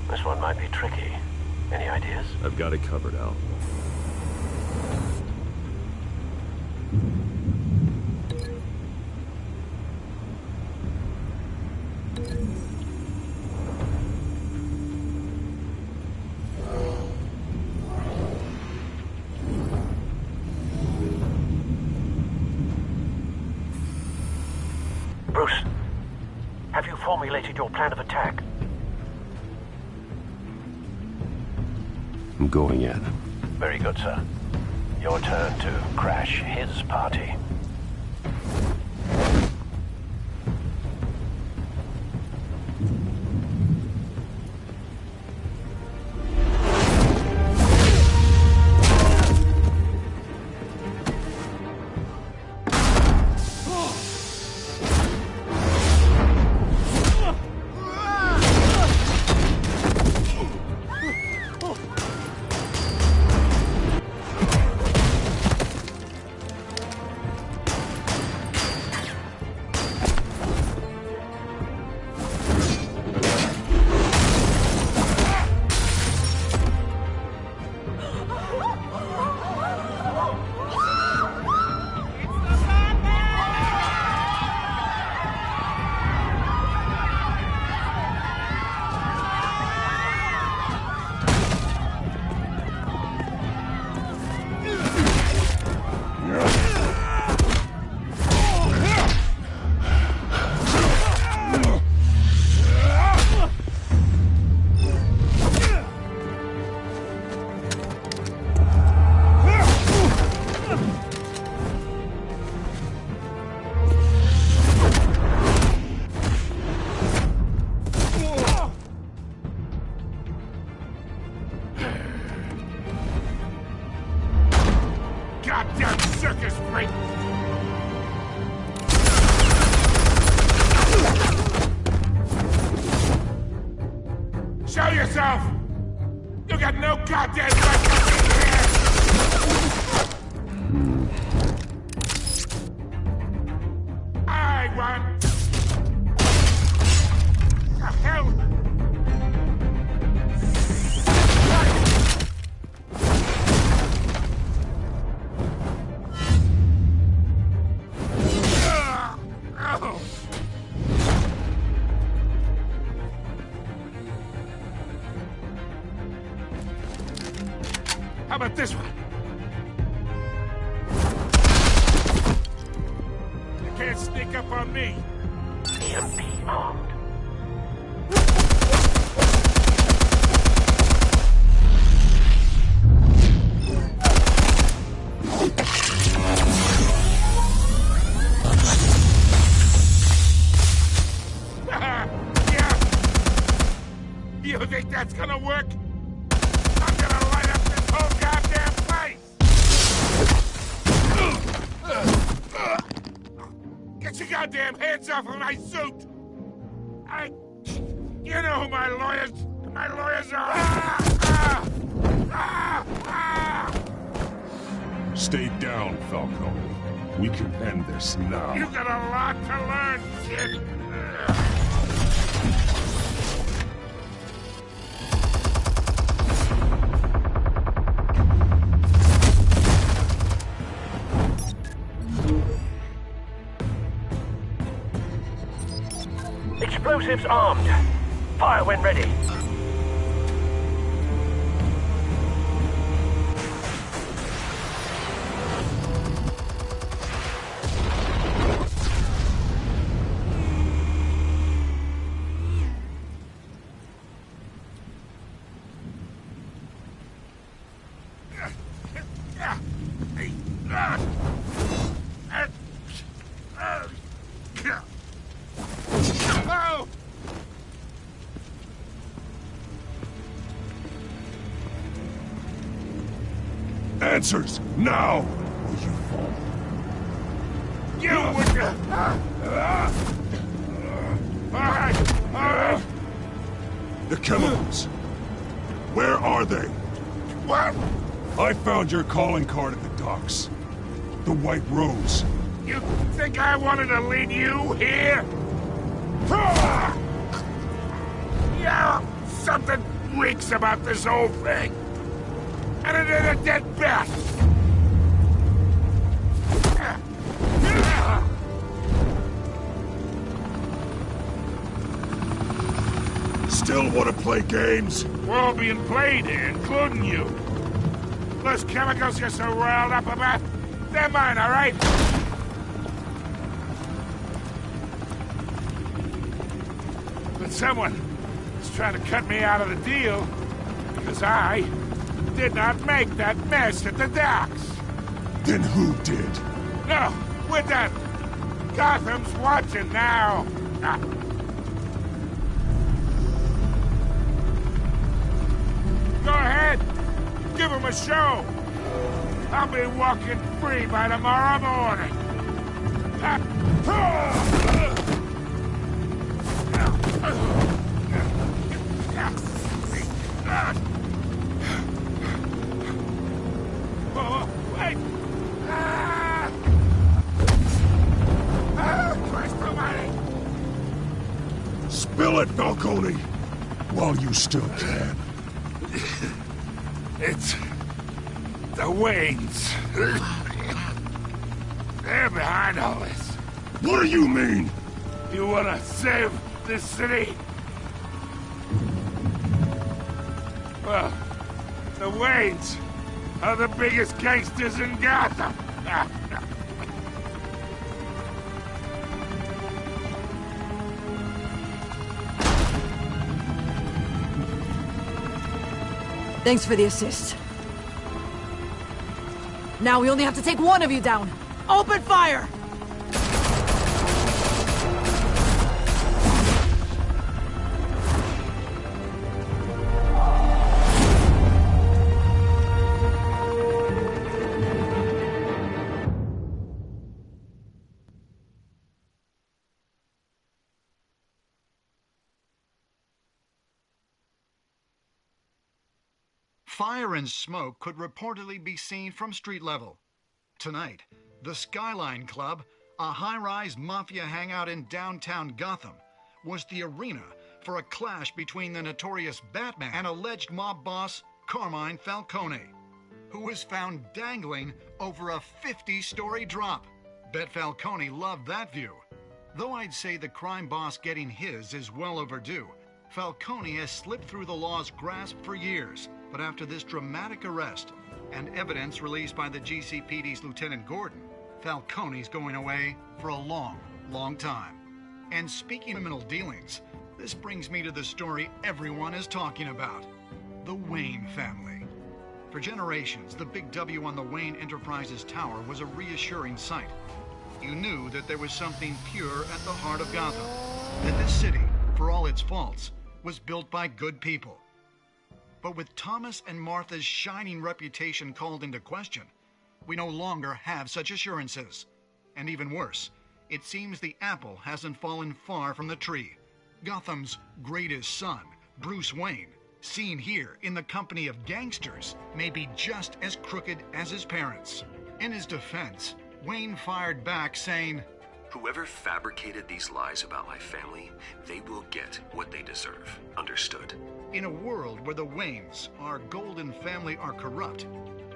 This one might be tricky. Any ideas?
I've got it covered, Al.
Bruce, have you formulated your plan of attack?
I'm going in.
Very good, sir. Your turn to crash his party.
Goddamn circus freak! Show yourself! You got no goddamn right to be here! I want... The hell? How about this one? You can't sneak up on me.
EMP armed.
Yeah. You think that's gonna work? I'm gonna light up this whole goddamn place! Get your goddamn hands off of my suit! You know who my lawyers are!
Stay down, Falcone. We can end this now.
You got a lot to learn, kid!
Explosives armed. Fire when ready.
Answers, now! Or you fall.
You would... All right.
The chemicals. Where are they?
What?
I found your calling card at the docks. The White Rose.
You think I wanted to lead you here? Yeah, something reeks about this whole thing. And it is a dead bat.
Still want to play games?
We're all being played here, including you. Those chemicals you're so riled up about, they're mine, all right? But someone is trying to cut me out of the deal because I did not make that mess at the docks.
Then who did?
No, with that. Gotham's watching now. Go ahead. Give him a show. I'll be walking free by tomorrow morning. Oh, wait!
Spill it, Falcone! While you still can.
It's the Waynes. They're behind all this.
What do you mean?
You wanna save this city? Well, the Waynes are the biggest gangsters in Gotham.
Thanks for the assist. Now we only have to take one of you down. Open fire!
Fire and smoke could reportedly be seen from street level. Tonight, the Skyline Club, a high-rise mafia hangout in downtown Gotham, was the arena for a clash between the notorious Batman and alleged mob boss Carmine Falcone, who was found dangling over a 50-story drop. Bet Falcone loved that view. Though I'd say the crime boss getting his is well overdue, Falcone has slipped through the law's grasp for years. But after this dramatic arrest and evidence released by the GCPD's Lieutenant Gordon, Falcone's going away for a long, long time. And speaking of criminal dealings, this brings me to the story everyone is talking about: the Wayne family. For generations, the big W on the Wayne Enterprises Tower was a reassuring sight. You knew that there was something pure at the heart of Gotham, that this city, for all its faults, was built by good people. But with Thomas and Martha's shining reputation called into question, we no longer have such assurances. And even worse, it seems the apple hasn't fallen far from the tree. Gotham's greatest son, Bruce Wayne, seen here in the company of gangsters, may be just as crooked as his parents. In his defense, Wayne fired back saying,
"Whoever fabricated these lies about my family, they will get what they deserve. Understood?"
In a world where the Waynes, our golden family, are corrupt,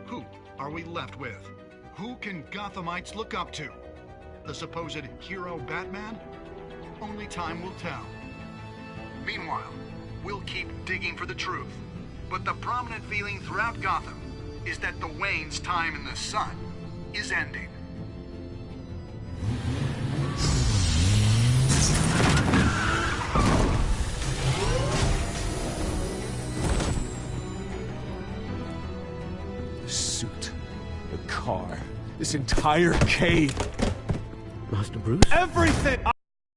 who are we left with? Who can Gothamites look up to? The supposed hero Batman? Only time will tell. Meanwhile, we'll keep digging for the truth. But the prominent feeling throughout Gotham is that the Waynes' time in the sun is ending.
Car. This entire cave.
Master Bruce?
Everything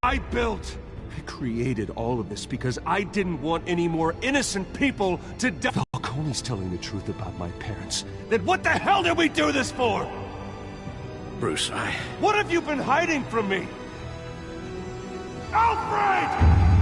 I built. I created all of this because I didn't want any more innocent people to die. Falcone's telling the truth about my parents. Then what the hell did we do this for?
Bruce,
What have you been hiding from me? Alfred!